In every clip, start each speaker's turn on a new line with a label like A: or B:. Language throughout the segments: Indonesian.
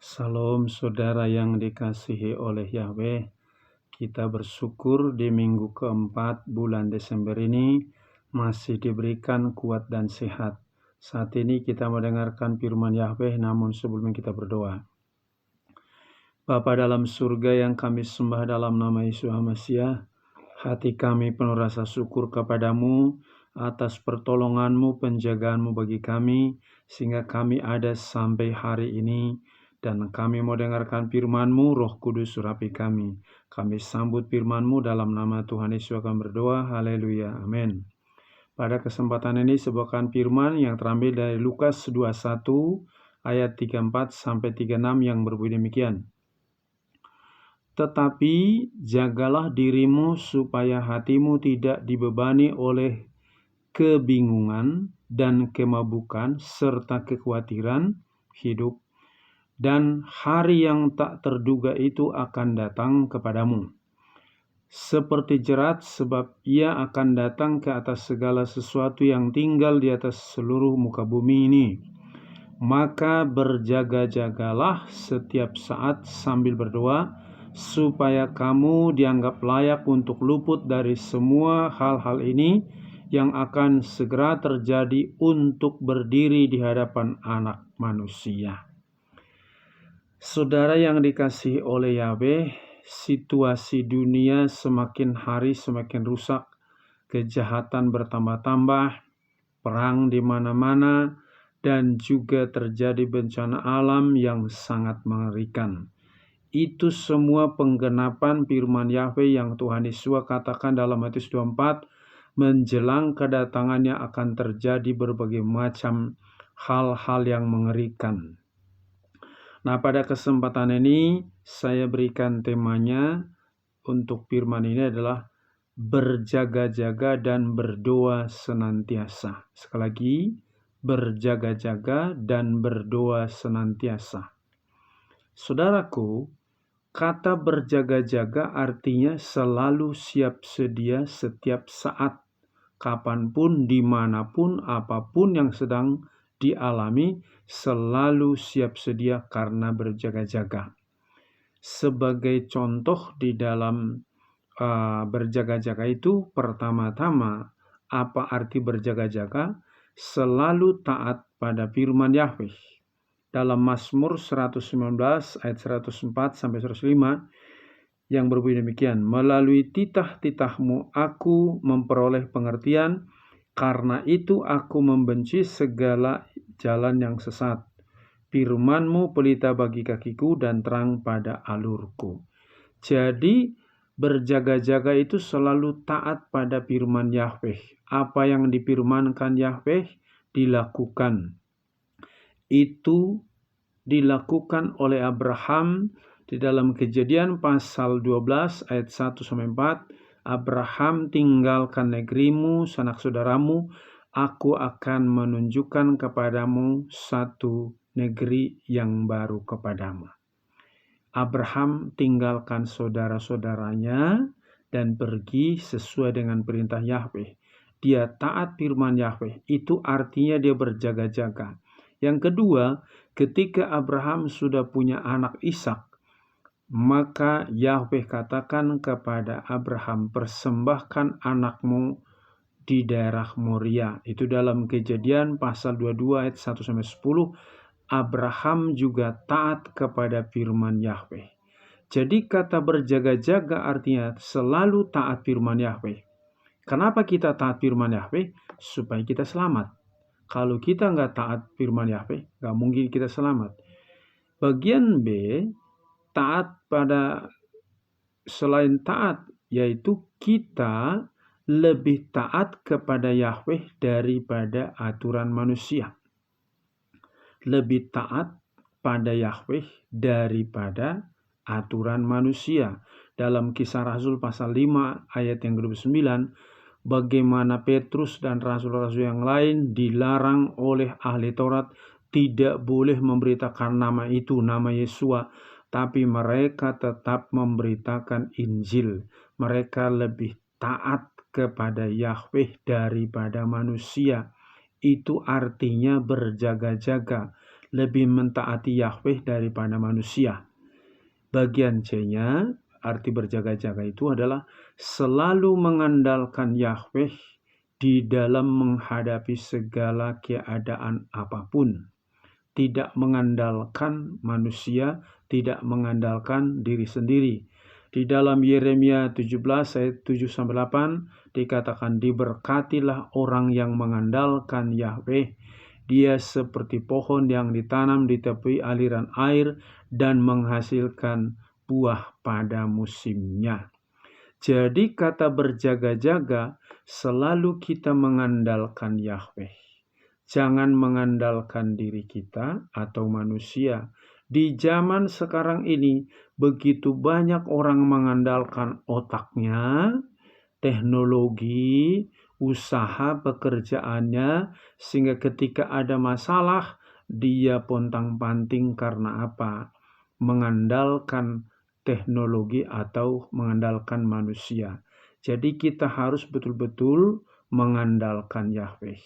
A: Salam saudara yang dikasihi oleh Yahweh. Kita bersyukur di minggu keempat bulan Desember ini masih diberikan kuat dan sehat. Saat ini kita mendengarkan firman Yahweh, namun sebelumnya kita berdoa. Bapa dalam surga yang kami sembah dalam nama Yesus Masiah, hati kami penuh rasa syukur kepadamu atas pertolonganmu, penjagaanmu bagi kami, sehingga kami ada sampai hari ini. Dan kami mau dengarkan firman-Mu, Roh Kudus surapi kami. Kami sambut firman-Mu dalam nama Tuhan Yesus akan berdoa. Haleluya. Amin. Pada kesempatan ini sebuahkan firman yang terambil dari Lukas 21 ayat 34 sampai 36 yang berbunyi demikian. Tetapi jagalah dirimu supaya hatimu tidak dibebani oleh kebingungan dan kemabukan serta kekhawatiran hidup. Dan hari yang tak terduga itu akan datang kepadamu seperti jerat, sebab ia akan datang ke atas segala sesuatu yang tinggal di atas seluruh muka bumi ini. Maka berjaga-jagalah setiap saat sambil berdoa, supaya kamu dianggap layak untuk luput dari semua hal-hal ini yang akan segera terjadi untuk berdiri di hadapan Anak Manusia. Saudara yang dikasihi oleh Yahweh, situasi dunia semakin hari semakin rusak, kejahatan bertambah-tambah, perang di mana-mana, dan juga terjadi bencana alam yang sangat mengerikan. Itu semua penggenapan firman Yahweh yang Tuhan Yesus katakan dalam Matius 24, menjelang kedatangannya akan terjadi berbagai macam hal-hal yang mengerikan. Nah, pada kesempatan ini saya berikan temanya untuk firman ini adalah berjaga-jaga dan berdoa senantiasa. Sekali lagi, berjaga-jaga dan berdoa senantiasa. Saudaraku, kata berjaga-jaga artinya selalu siap sedia setiap saat, kapanpun, dimanapun, apapun yang sedang dialami, selalu siap sedia karena berjaga-jaga. Sebagai contoh di dalam berjaga-jaga itu, pertama-tama apa arti berjaga-jaga? Selalu taat pada firman Yahweh. Dalam Mazmur 119 ayat 104 sampai 105 yang berbunyi demikian, melalui titah-titahmu aku memperoleh pengertian, karena itu aku membenci segala jalan yang sesat. Firman-Mu pelita bagi kakiku dan terang pada alurku. Jadi berjaga-jaga itu selalu taat pada firman Yahweh. Apa yang difirmankan Yahweh dilakukan. Itu dilakukan oleh Abraham di dalam Kejadian pasal 12 ayat 1 sampai 4. Abraham, tinggalkan negerimu, sanak saudaramu, aku akan menunjukkan kepadamu satu negeri yang baru kepadamu. Abraham tinggalkan saudara-saudaranya dan pergi sesuai dengan perintah Yahweh. Dia taat firman Yahweh, itu artinya dia berjaga-jaga. Yang kedua, ketika Abraham sudah punya anak Ishak, maka Yahweh katakan kepada Abraham, persembahkan anakmu di daerah Moria. Itu dalam Kejadian pasal 22 ayat 1 sampai 10. Abraham juga taat kepada firman Yahweh. Jadi kata berjaga-jaga artinya selalu taat firman Yahweh. Kenapa kita taat firman Yahweh? Supaya kita selamat. Kalau kita nggak taat firman Yahweh, nggak mungkin kita selamat. Bagian B, taat pada selain taat, yaitu kita lebih taat kepada Yahweh daripada aturan manusia. Lebih taat pada Yahweh daripada aturan manusia. Dalam Kisah Rasul pasal 5 ayat yang ke-29, bagaimana Petrus dan rasul-rasul yang lain dilarang oleh ahli Taurat tidak boleh memberitakan nama itu, nama Yesua, tapi mereka tetap memberitakan Injil. Mereka lebih taat kepada Yahweh daripada manusia. Itu artinya berjaga-jaga, lebih mentaati Yahweh daripada manusia. Bagian C-nya, arti berjaga-jaga itu adalah selalu mengandalkan Yahweh di dalam menghadapi segala keadaan apapun. Tidak mengandalkan manusia, tidak mengandalkan diri sendiri. Di dalam Yeremia 17 ayat 7-8 dikatakan, diberkatilah orang yang mengandalkan Yahweh. Dia seperti pohon yang ditanam di tepi aliran air dan menghasilkan buah pada musimnya. Jadi kata berjaga-jaga, selalu kita mengandalkan Yahweh. Jangan mengandalkan diri kita atau manusia. Di zaman sekarang ini, begitu banyak orang mengandalkan otaknya, teknologi, usaha pekerjaannya, sehingga ketika ada masalah, dia pontang-panting karena apa? Mengandalkan teknologi atau mengandalkan manusia. Jadi kita harus betul-betul mengandalkan Yahweh.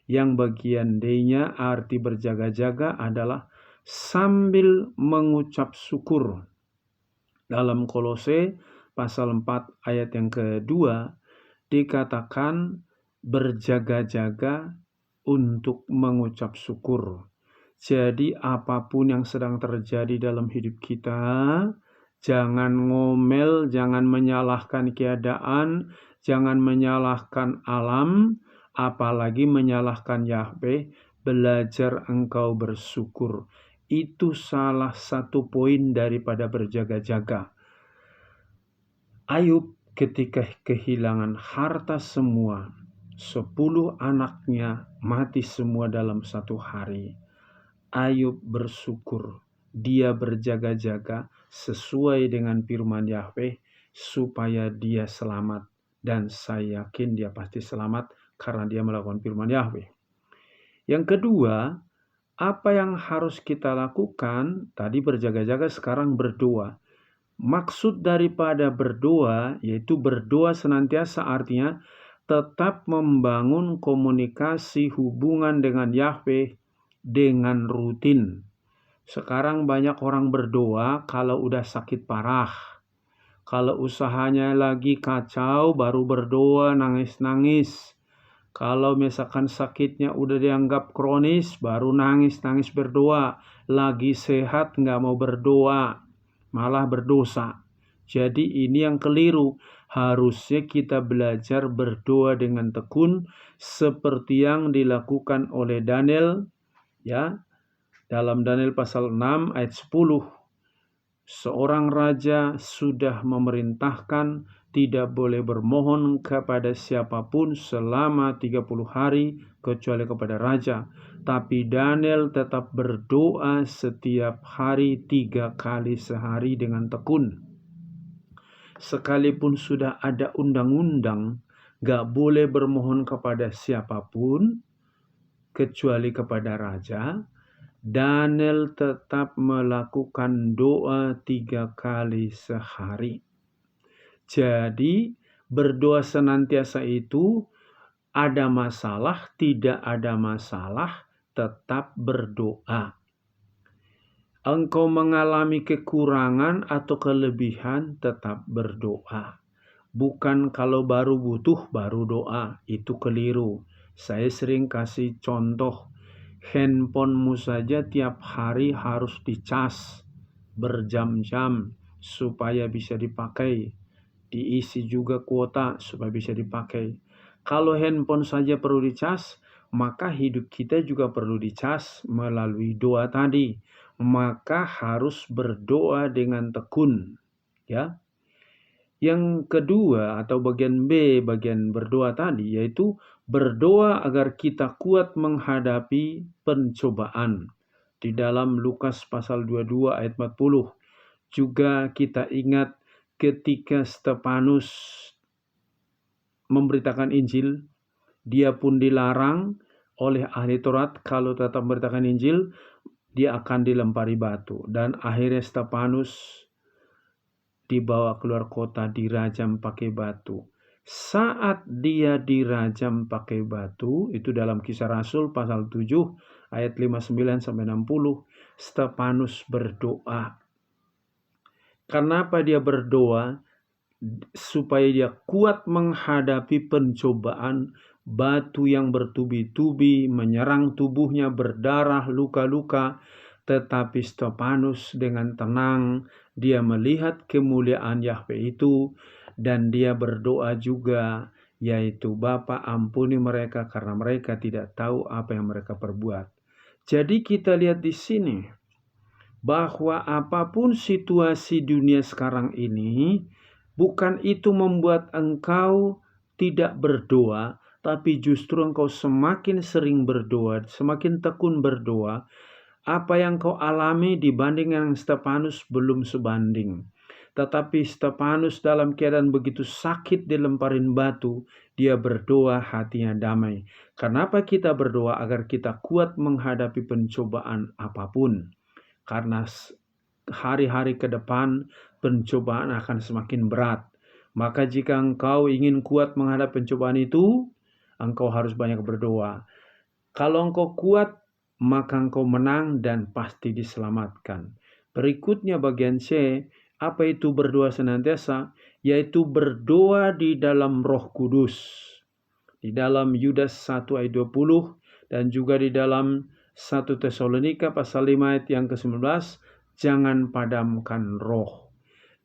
A: Yang bagian D-nya arti berjaga-jaga adalah sambil mengucap syukur. Dalam Kolose pasal 4 ayat yang kedua dikatakan berjaga-jaga untuk mengucap syukur. Jadi apapun yang sedang terjadi dalam hidup kita, jangan ngomel, jangan menyalahkan keadaan, jangan menyalahkan alam, apalagi menyalahkan Yahweh. Belajar engkau bersyukur. Itu salah satu poin daripada berjaga-jaga. Ayub ketika kehilangan harta semua, 10 anaknya mati semua dalam satu hari. Ayub bersyukur. Dia berjaga-jaga sesuai dengan firman Yahweh supaya dia selamat. Dan saya yakin dia pasti selamat karena dia melakukan firman Yahweh. Yang kedua, apa yang harus kita lakukan? Tadi berjaga-jaga, sekarang berdoa. Maksud daripada berdoa yaitu berdoa senantiasa, artinya tetap membangun komunikasi hubungan dengan Yahweh dengan rutin. Sekarang banyak orang berdoa kalau udah sakit parah. Kalau usahanya lagi kacau baru berdoa nangis-nangis. Kalau misalkan sakitnya udah dianggap kronis baru nangis-nangis berdoa. Lagi sehat nggak mau berdoa, malah berdosa. Jadi ini yang keliru. Harusnya kita belajar berdoa dengan tekun seperti yang dilakukan oleh Daniel, ya. Dalam Daniel pasal 6 ayat 10, seorang raja sudah memerintahkan tidak boleh bermohon kepada siapapun selama 30 hari kecuali kepada raja. Tapi Daniel tetap berdoa setiap hari 3 kali sehari dengan tekun. Sekalipun sudah ada undang-undang, gak boleh bermohon kepada siapapun kecuali kepada raja, Daniel tetap melakukan doa 3 kali sehari. Jadi berdoa senantiasa itu, ada masalah, tidak ada masalah, tetap berdoa. Engkau mengalami kekurangan atau kelebihan, tetap berdoa. Bukan kalau baru butuh baru doa, itu keliru. Saya sering kasih contoh, handphonemu saja tiap hari harus dicas berjam-jam supaya bisa dipakai. Diisi juga kuota supaya bisa dipakai. Kalau handphone saja perlu dicas, maka hidup kita juga perlu dicas melalui doa tadi. Maka harus berdoa dengan tekun, ya. Yang kedua atau bagian B, bagian berdoa tadi, yaitu berdoa agar kita kuat menghadapi pencobaan. Di dalam Lukas pasal 22 ayat 40 juga kita ingat ketika Stefanus memberitakan Injil, dia pun dilarang oleh ahli Taurat kalau tetap memberitakan Injil, dia akan dilempari batu. Dan akhirnya Stefanus dibawa keluar kota, dirajam pakai batu. Saat dia dirajam pakai batu, itu dalam Kisah Rasul pasal 7 ayat 59-60, Stefanus berdoa. Kenapa dia berdoa? Supaya dia kuat menghadapi pencobaan, batu yang bertubi-tubi menyerang tubuhnya, berdarah, luka-luka. Tetapi Stefanus dengan tenang, dia melihat kemuliaan Yahweh itu, dan dia berdoa juga, yaitu Bapa ampuni mereka karena mereka tidak tahu apa yang mereka perbuat. Jadi kita lihat di sini bahwa apapun situasi dunia sekarang ini, bukan itu membuat engkau tidak berdoa, tapi justru engkau semakin sering berdoa, semakin tekun berdoa. Apa yang kau alami dibanding yang Stefanus belum sebanding. Tetapi Stefanus dalam keadaan begitu sakit dilemparin batu, dia berdoa hatinya damai. Kenapa kita berdoa? Agar kita kuat menghadapi pencobaan apapun. Karena hari-hari ke depan pencobaan akan semakin berat. Maka jika engkau ingin kuat menghadapi pencobaan itu, engkau harus banyak berdoa. Kalau engkau kuat, maka engkau menang dan pasti diselamatkan. Berikutnya bagian C, apa itu berdoa senantiasa? Yaitu berdoa di dalam Roh Kudus. Di dalam Yudas 1 ayat 20 dan juga di dalam 1 Tesalonika pasal 5 ayat yang ke-19, jangan padamkan roh.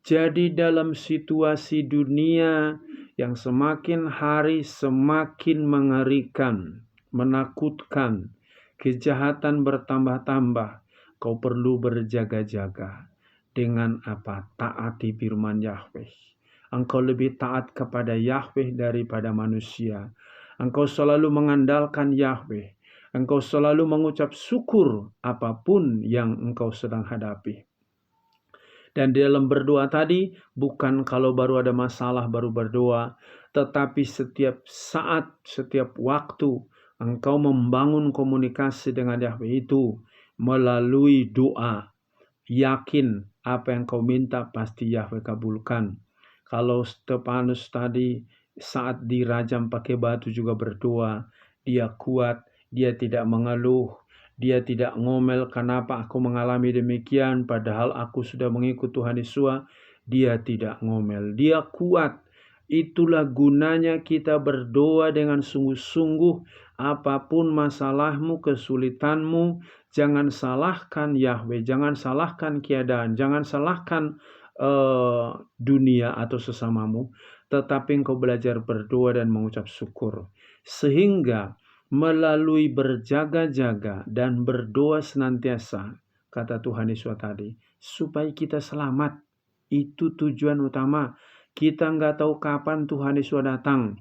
A: Jadi dalam situasi dunia yang semakin hari semakin mengerikan, menakutkan, kejahatan bertambah-tambah, kau perlu berjaga-jaga. Dengan apa? Taati firman Yahweh. Engkau lebih taat kepada Yahweh daripada manusia. Engkau selalu mengandalkan Yahweh. Engkau selalu mengucap syukur apapun yang engkau sedang hadapi. Dan di dalam berdoa tadi, bukan kalau baru ada masalah baru berdoa, tetapi setiap saat, setiap waktu, engkau membangun komunikasi dengan Yahweh itu melalui doa. Yakin apa yang kau minta pasti Yahweh kabulkan. Kalau Stefanus tadi saat dirajam pakai batu juga berdoa, dia kuat, dia tidak mengeluh, dia tidak ngomel kenapa aku mengalami demikian padahal aku sudah mengikut Tuhan Yesus. Dia tidak ngomel, dia kuat. Itulah gunanya kita berdoa dengan sungguh-sungguh. Apapun masalahmu, kesulitanmu, jangan salahkan Yahweh, jangan salahkan keadaan, jangan salahkan dunia atau sesamamu, tetapi engkau belajar berdoa dan mengucap syukur. Sehingga melalui berjaga-jaga dan berdoa senantiasa, kata Tuhan Yesus tadi, supaya kita selamat. Itu tujuan utama. Kita nggak tahu kapan Tuhan Yesus datang.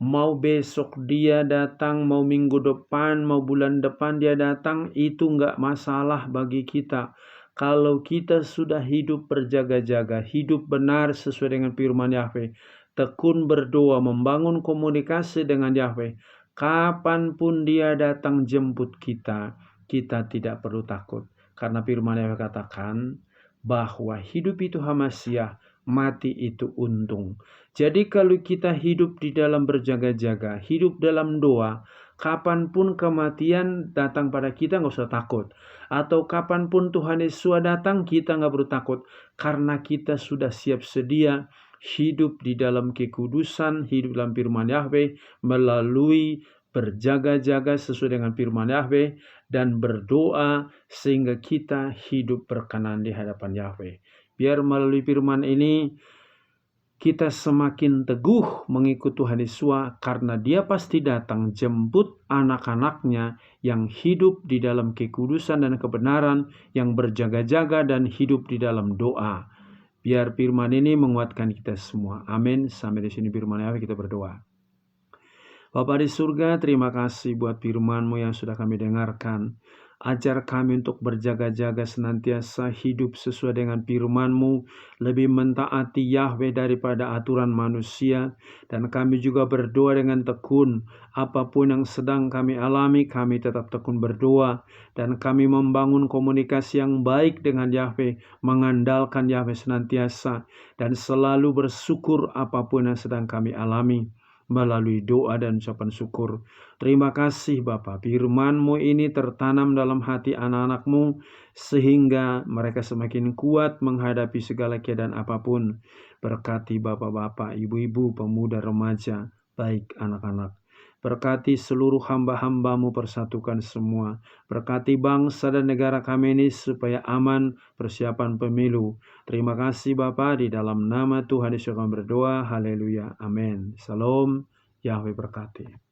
A: Mau besok dia datang, mau minggu depan, mau bulan depan dia datang, itu nggak masalah bagi kita. Kalau kita sudah hidup berjaga-jaga, hidup benar sesuai dengan firman Yahweh, tekun berdoa, membangun komunikasi dengan Yahweh, kapanpun dia datang jemput kita, kita tidak perlu takut. Karena firman Yahweh katakan bahwa hidup itu hamasyah, mati itu untung. Jadi kalau kita hidup di dalam berjaga-jaga, hidup dalam doa, kapanpun kematian datang pada kita nggak usah takut. Atau kapanpun Tuhan Yesus datang, kita nggak perlu takut. Karena kita sudah siap sedia hidup di dalam kekudusan, hidup dalam firman Yahweh, melalui berjaga-jaga sesuai dengan firman Yahweh, dan berdoa sehingga kita hidup berkenan di hadapan Yahweh. Biar melalui firman ini kita semakin teguh mengikut Tuhan Yesus, karena dia pasti datang jemput anak-anaknya yang hidup di dalam kekudusan dan kebenaran, yang berjaga-jaga dan hidup di dalam doa. Biar firman ini menguatkan kita semua. Amin. Sampai di sini firman Yahweh, kita berdoa. Bapa di surga, terima kasih buat firman-Mu yang sudah kami dengarkan. Ajar kami untuk berjaga-jaga senantiasa hidup sesuai dengan firman-Mu, lebih mentaati Yahweh daripada aturan manusia. Dan kami juga berdoa dengan tekun. Apapun yang sedang kami alami, kami tetap tekun berdoa. Dan kami membangun komunikasi yang baik dengan Yahweh, mengandalkan Yahweh senantiasa, dan selalu bersyukur apapun yang sedang kami alami. melalui doa dan ucapan syukur. Terima kasih Bapa, firman-Mu ini tertanam dalam hati anak-anak-Mu sehingga mereka semakin kuat menghadapi segala keadaan apapun. Berkati bapak-bapak, ibu-ibu, pemuda, remaja, baik anak-anak. Berkati seluruh hamba-hamba-Mu, persatukan semua. Berkati bangsa dan negara kami ini supaya aman persiapan pemilu. Terima kasih Bapa, di dalam nama Tuhan Yesus kami berdoa. Haleluya. Amin. Salam. Yahweh berkati.